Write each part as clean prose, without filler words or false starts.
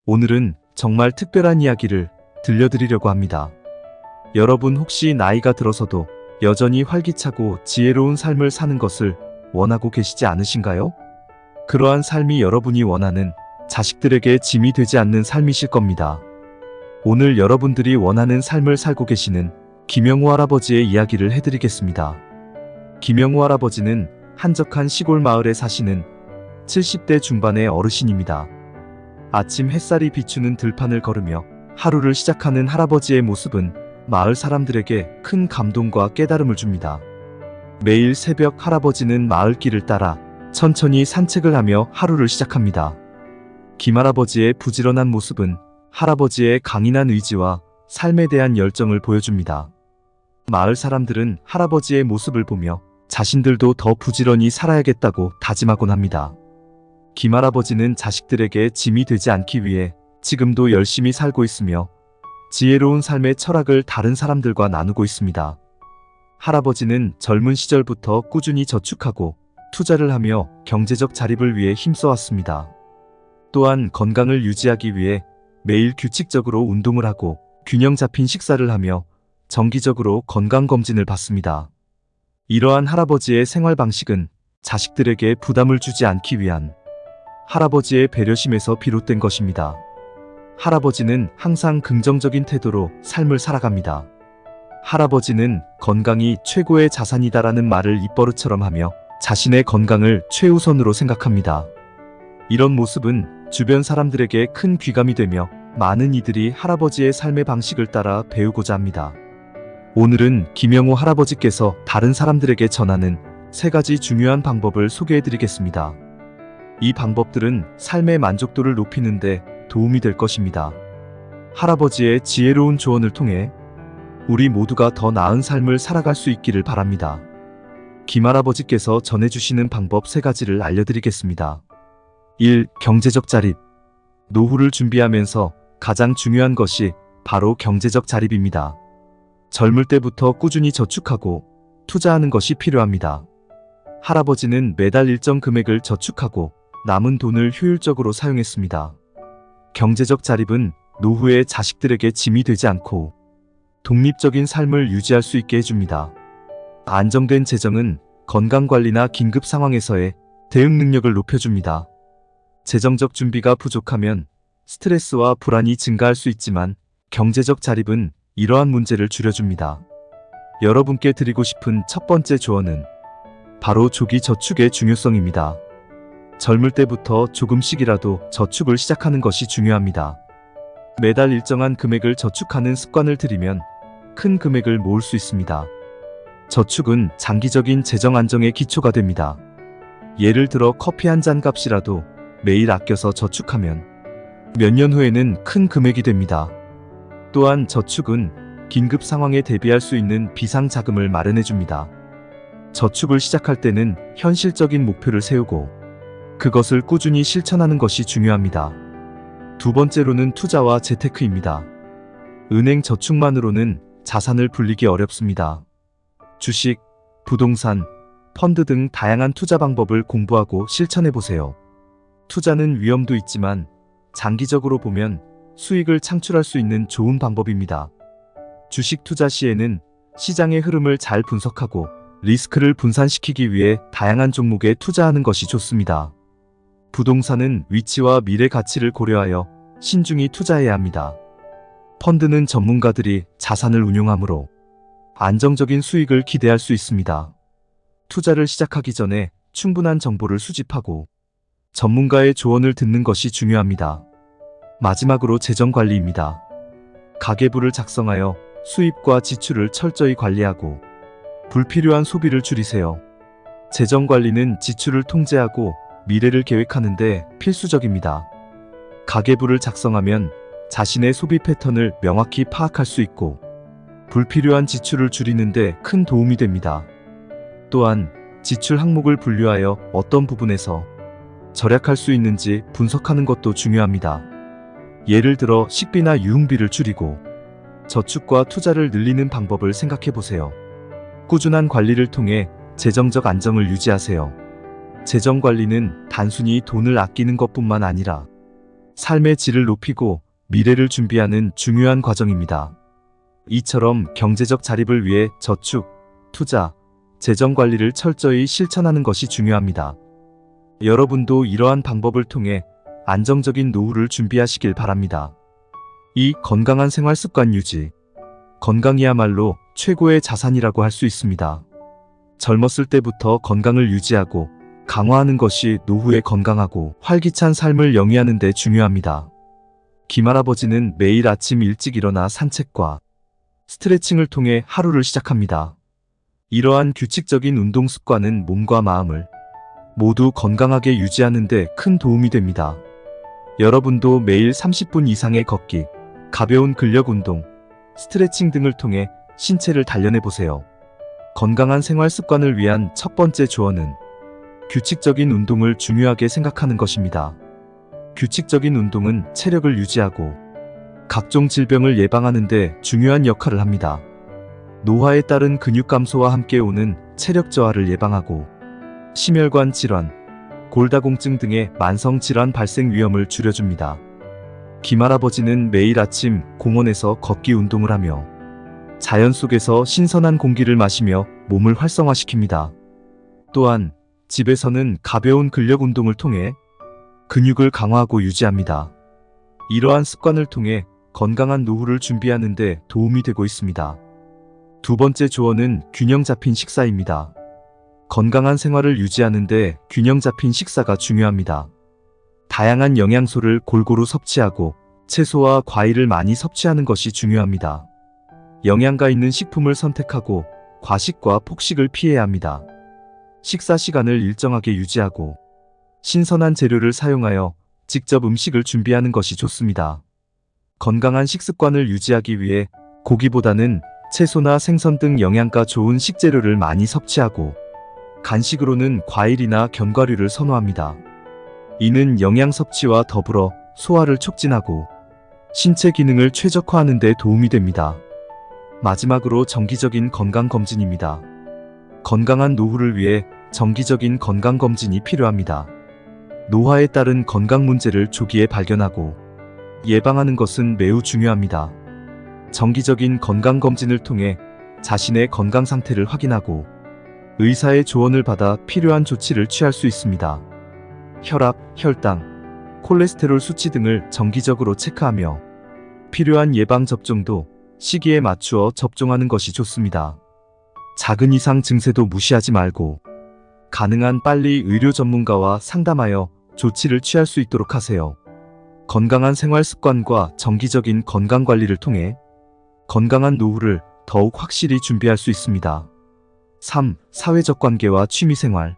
오늘은 정말 특별한 이야기를 들려드리려고 합니다. 여러분 혹시 나이가 들어서도 여전히 활기차고 지혜로운 삶을 사는 것을 원하고 계시지 않으신가요? 그러한 삶이 여러분이 원하는 자식들에게 짐이 되지 않는 삶이실 겁니다. 오늘 여러분들이 원하는 삶을 살고 계시는 김영우 할아버지의 이야기를 해드리겠습니다. 김영우 할아버지는 한적한 시골 마을에 사시는 70대 중반의 어르신입니다. 아침 햇살이 비추는 들판을 걸으며 하루를 시작하는 할아버지의 모습은 마을 사람들에게 큰 감동과 깨달음을 줍니다. 매일 새벽 할아버지는 마을길을 따라 천천히 산책을 하며 하루를 시작합니다. 김할아버지의 부지런한 모습은 할아버지의 강인한 의지와 삶에 대한 열정을 보여줍니다. 마을 사람들은 할아버지의 모습을 보며 자신들도 더 부지런히 살아야겠다고 다짐하곤 합니다. 김할아버지는 자식들에게 짐이 되지 않기 위해 지금도 열심히 살고 있으며 지혜로운 삶의 철학을 다른 사람들과 나누고 있습니다. 할아버지는 젊은 시절부터 꾸준히 저축하고 투자를 하며 경제적 자립을 위해 힘써왔습니다. 또한 건강을 유지하기 위해 매일 규칙적으로 운동을 하고 균형 잡힌 식사를 하며 정기적으로 건강검진을 받습니다. 이러한 할아버지의 생활 방식은 자식들에게 부담을 주지 않기 위한 할아버지의 배려심에서 비롯된 것입니다. 할아버지는 항상 긍정적인 태도로 삶을 살아갑니다. 할아버지는 건강이 최고의 자산이다라는 말을 입버릇처럼 하며 자신의 건강을 최우선으로 생각합니다. 이런 모습은 주변 사람들에게 큰 귀감이 되며 많은 이들이 할아버지의 삶의 방식을 따라 배우고자 합니다. 오늘은 김영우 할아버지께서 다른 사람들에게 전하는 3가지 중요한 방법을 소개해드리겠습니다. 이 방법들은 삶의 만족도를 높이는 데 도움이 될 것입니다. 할아버지의 지혜로운 조언을 통해 우리 모두가 더 나은 삶을 살아갈 수 있기를 바랍니다. 김할아버지께서 전해주시는 방법 3가지를 알려드리겠습니다. 1. 경제적 자립. 노후를 준비하면서 가장 중요한 것이 바로 경제적 자립입니다. 젊을 때부터 꾸준히 저축하고 투자하는 것이 필요합니다. 할아버지는 매달 일정 금액을 저축하고 남은 돈을 효율적으로 사용했습니다. 경제적 자립은 노후에 자식들에게 짐이 되지 않고 독립적인 삶을 유지할 수 있게 해줍니다. 안정된 재정은 건강관리나 긴급 상황에서의 대응 능력을 높여줍니다. 재정적 준비가 부족하면 스트레스와 불안이 증가할 수 있지만 경제적 자립은 이러한 문제를 줄여줍니다. 여러분께 드리고 싶은 첫 번째 조언은 바로 조기 저축의 중요성입니다. 젊을 때부터 조금씩이라도 저축을 시작하는 것이 중요합니다. 매달 일정한 금액을 저축하는 습관을 들이면 큰 금액을 모을 수 있습니다. 저축은 장기적인 재정 안정의 기초가 됩니다. 예를 들어 커피 한 잔 값이라도 매일 아껴서 저축하면 몇 년 후에는 큰 금액이 됩니다. 또한 저축은 긴급 상황에 대비할 수 있는 비상자금을 마련해줍니다. 저축을 시작할 때는 현실적인 목표를 세우고 그것을 꾸준히 실천하는 것이 중요합니다. 두 번째로는 투자와 재테크입니다. 은행 저축만으로는 자산을 불리기 어렵습니다. 주식, 부동산, 펀드 등 다양한 투자 방법을 공부하고 실천해보세요. 투자는 위험도 있지만 장기적으로 보면 수익을 창출할 수 있는 좋은 방법입니다. 주식 투자 시에는 시장의 흐름을 잘 분석하고 리스크를 분산시키기 위해 다양한 종목에 투자하는 것이 좋습니다. 부동산은 위치와 미래 가치를 고려하여 신중히 투자해야 합니다. 펀드는 전문가들이 자산을 운용하므로 안정적인 수익을 기대할 수 있습니다. 투자를 시작하기 전에 충분한 정보를 수집하고 전문가의 조언을 듣는 것이 중요합니다. 마지막으로 재정관리입니다. 가계부를 작성하여 수입과 지출을 철저히 관리하고 불필요한 소비를 줄이세요. 재정관리는 지출을 통제하고 미래를 계획하는 데 필수적입니다. 가계부를 작성하면 자신의 소비 패턴을 명확히 파악할 수 있고 불필요한 지출을 줄이는 데 큰 도움이 됩니다. 또한 지출 항목을 분류하여 어떤 부분에서 절약할 수 있는지 분석하는 것도 중요합니다. 예를 들어 식비나 유흥비를 줄이고 저축과 투자를 늘리는 방법을 생각해 보세요. 꾸준한 관리를 통해 재정적 안정을 유지하세요. 재정관리는 단순히 돈을 아끼는 것뿐만 아니라 삶의 질을 높이고 미래를 준비하는 중요한 과정입니다. 이처럼 경제적 자립을 위해 저축, 투자, 재정 관리를 철저히 실천하는 것이 중요합니다. 여러분도 이러한 방법을 통해 안정적인 노후를 준비하시길 바랍니다. 이 건강한 생활 습관 유지. 건강이야말로 최고의 자산이라고 할 수 있습니다. 젊었을 때부터 건강을 유지하고 강화하는 것이 노후에 건강하고 활기찬 삶을 영위하는 데 중요합니다. 김할아버지는 매일 아침 일찍 일어나 산책과 스트레칭을 통해 하루를 시작합니다. 이러한 규칙적인 운동 습관은 몸과 마음을 모두 건강하게 유지하는 데 큰 도움이 됩니다. 여러분도 매일 30분 이상의 걷기, 가벼운 근력 운동, 스트레칭 등을 통해 신체를 단련해 보세요. 건강한 생활 습관을 위한 첫 번째 조언은 규칙적인 운동을 중요하게 생각하는 것입니다. 규칙적인 운동은 체력을 유지하고 각종 질병을 예방하는 데 중요한 역할을 합니다. 노화에 따른 근육 감소와 함께 오는 체력 저하를 예방하고 심혈관 질환, 골다공증 등의 만성 질환 발생 위험을 줄여줍니다. 김할아버지는 매일 아침 공원에서 걷기 운동을 하며 자연 속에서 신선한 공기를 마시며 몸을 활성화시킵니다. 또한 집에서는 가벼운 근력 운동을 통해 근육을 강화하고 유지합니다. 이러한 습관을 통해 건강한 노후를 준비하는 데 도움이 되고 있습니다. 두 번째 조언은 균형 잡힌 식사입니다. 건강한 생활을 유지하는 데 균형 잡힌 식사가 중요합니다. 다양한 영양소를 골고루 섭취하고 채소와 과일을 많이 섭취하는 것이 중요합니다. 영양가 있는 식품을 선택하고 과식과 폭식을 피해야 합니다. 식사 시간을 일정하게 유지하고 신선한 재료를 사용하여 직접 음식을 준비하는 것이 좋습니다. 건강한 식습관을 유지하기 위해 고기보다는 채소나 생선 등 영양가 좋은 식재료를 많이 섭취하고 간식으로는 과일이나 견과류를 선호합니다. 이는 영양 섭취와 더불어 소화를 촉진하고 신체 기능을 최적화하는 데 도움이 됩니다. 마지막으로 정기적인 건강검진입니다. 건강한 노후를 위해 정기적인 건강검진이 필요합니다. 노화에 따른 건강 문제를 조기에 발견하고 예방하는 것은 매우 중요합니다. 정기적인 건강검진을 통해 자신의 건강 상태를 확인하고 의사의 조언을 받아 필요한 조치를 취할 수 있습니다. 혈압, 혈당, 콜레스테롤 수치 등을 정기적으로 체크하며 필요한 예방접종도 시기에 맞추어 접종하는 것이 좋습니다. 작은 이상 증세도 무시하지 말고 가능한 빨리 의료 전문가와 상담하여 조치를 취할 수 있도록 하세요. 건강한 생활 습관과 정기적인 건강 관리를 통해 건강한 노후를 더욱 확실히 준비할 수 있습니다. 3. 사회적 관계와 취미생활.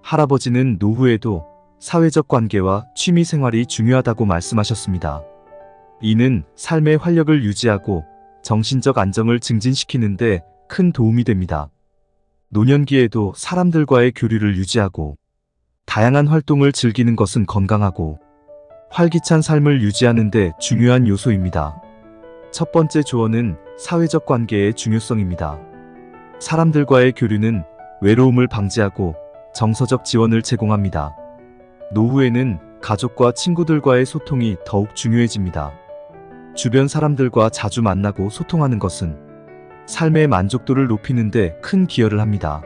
할아버지는 노후에도 사회적 관계와 취미생활이 중요하다고 말씀하셨습니다. 이는 삶의 활력을 유지하고 정신적 안정을 증진시키는 데 큰 도움이 됩니다. 노년기에도 사람들과의 교류를 유지하고 다양한 활동을 즐기는 것은 건강하고 활기찬 삶을 유지하는 데 중요한 요소입니다. 첫 번째 조언은 사회적 관계의 중요성입니다. 사람들과의 교류는 외로움을 방지하고 정서적 지원을 제공합니다. 노후에는 가족과 친구들과의 소통이 더욱 중요해집니다. 주변 사람들과 자주 만나고 소통하는 것은 삶의 만족도를 높이는 데 큰 기여를 합니다.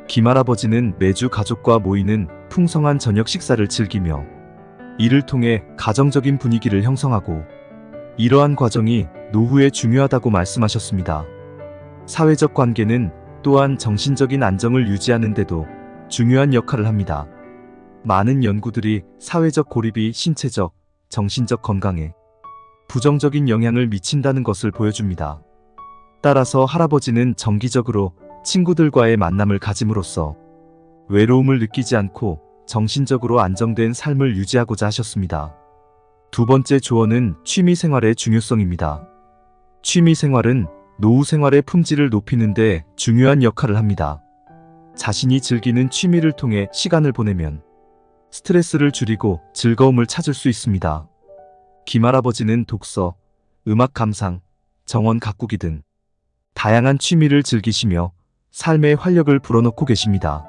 김할아버지는 매주 가족과 모이는 풍성한 저녁 식사를 즐기며 이를 통해 가정적인 분위기를 형성하고 이러한 과정이 노후에 중요하다고 말씀하셨습니다. 사회적 관계는 또한 정신적인 안정을 유지하는 데도 중요한 역할을 합니다. 많은 연구들이 사회적 고립이 신체적, 정신적 건강에 부정적인 영향을 미친다는 것을 보여줍니다. 따라서 할아버지는 정기적으로 친구들과의 만남을 가짐으로써 외로움을 느끼지 않고 정신적으로 안정된 삶을 유지하고자 하셨습니다. 두 번째 조언은 취미생활의 중요성입니다. 취미생활은 노후 생활의 품질을 높이는 데 중요한 역할을 합니다. 자신이 즐기는 취미를 통해 시간을 보내면 스트레스를 줄이고 즐거움을 찾을 수 있습니다. 김할아버지는 독서, 음악 감상, 정원 가꾸기 등 다양한 취미를 즐기시며 삶의 활력을 불어넣고 계십니다.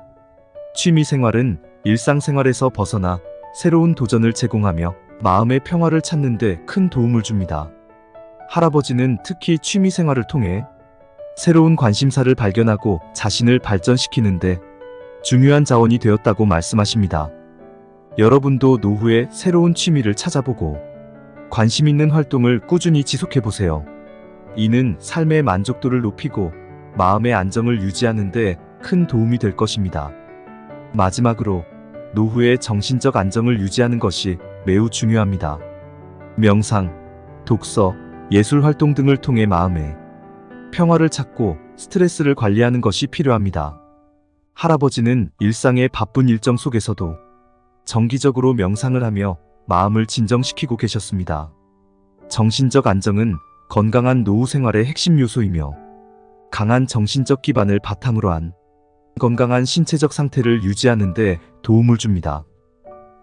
취미 생활은 일상생활에서 벗어나 새로운 도전을 제공하며 마음의 평화를 찾는 데 큰 도움을 줍니다. 할아버지는 특히 취미 생활을 통해 새로운 관심사를 발견하고 자신을 발전시키는데 중요한 자원이 되었다고 말씀하십니다. 여러분도 노후에 새로운 취미를 찾아보고 관심 있는 활동을 꾸준히 지속해보세요. 이는 삶의 만족도를 높이고 마음의 안정을 유지하는 데 큰 도움이 될 것입니다. 마지막으로 노후의 정신적 안정을 유지하는 것이 매우 중요합니다. 명상, 독서, 예술 활동 등을 통해 마음의 평화를 찾고 스트레스를 관리하는 것이 필요합니다. 할아버지는 일상의 바쁜 일정 속에서도 정기적으로 명상을 하며 마음을 진정시키고 계셨습니다. 정신적 안정은 건강한 노후 생활의 핵심 요소이며 강한 정신적 기반을 바탕으로 한 건강한 신체적 상태를 유지하는 데 도움을 줍니다.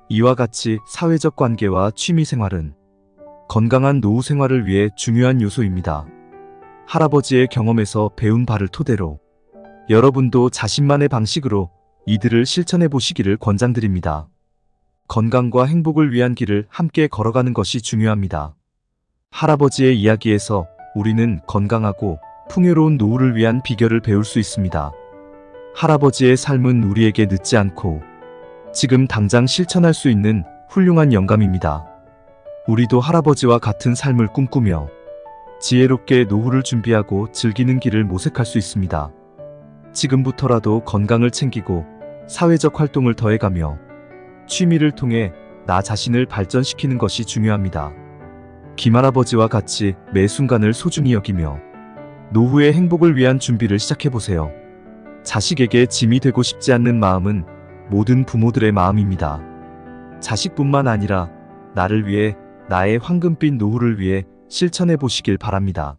이와 같이 사회적 관계와 취미 생활은 건강한 노후 생활을 위해 중요한 요소입니다. 할아버지의 경험에서 배운 바를 토대로 여러분도 자신만의 방식으로 이들을 실천해 보시기를 권장드립니다. 건강과 행복을 위한 길을 함께 걸어가는 것이 중요합니다. 할아버지의 이야기에서 우리는 건강하고 풍요로운 노후를 위한 비결을 배울 수 있습니다. 할아버지의 삶은 우리에게 늦지 않고 지금 당장 실천할 수 있는 훌륭한 영감입니다. 우리도 할아버지와 같은 삶을 꿈꾸며 지혜롭게 노후를 준비하고 즐기는 길을 모색할 수 있습니다. 지금부터라도 건강을 챙기고 사회적 활동을 더해가며 취미를 통해 나 자신을 발전시키는 것이 중요합니다. 김할아버지와 같이 매 순간을 소중히 여기며 노후의 행복을 위한 준비를 시작해보세요. 자식에게 짐이 되고 싶지 않는 마음은 모든 부모들의 마음입니다. 자식뿐만 아니라 나를 위해, 나의 황금빛 노후를 위해 실천해 보시길 바랍니다.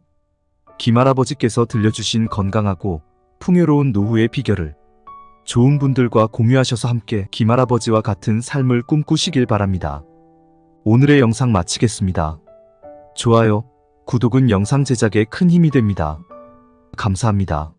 김할아버지께서 들려주신 건강하고 풍요로운 노후의 비결을 좋은 분들과 공유하셔서 함께 김할아버지와 같은 삶을 꿈꾸시길 바랍니다. 오늘의 영상 마치겠습니다. 좋아요, 구독은 영상 제작에 큰 힘이 됩니다. 감사합니다.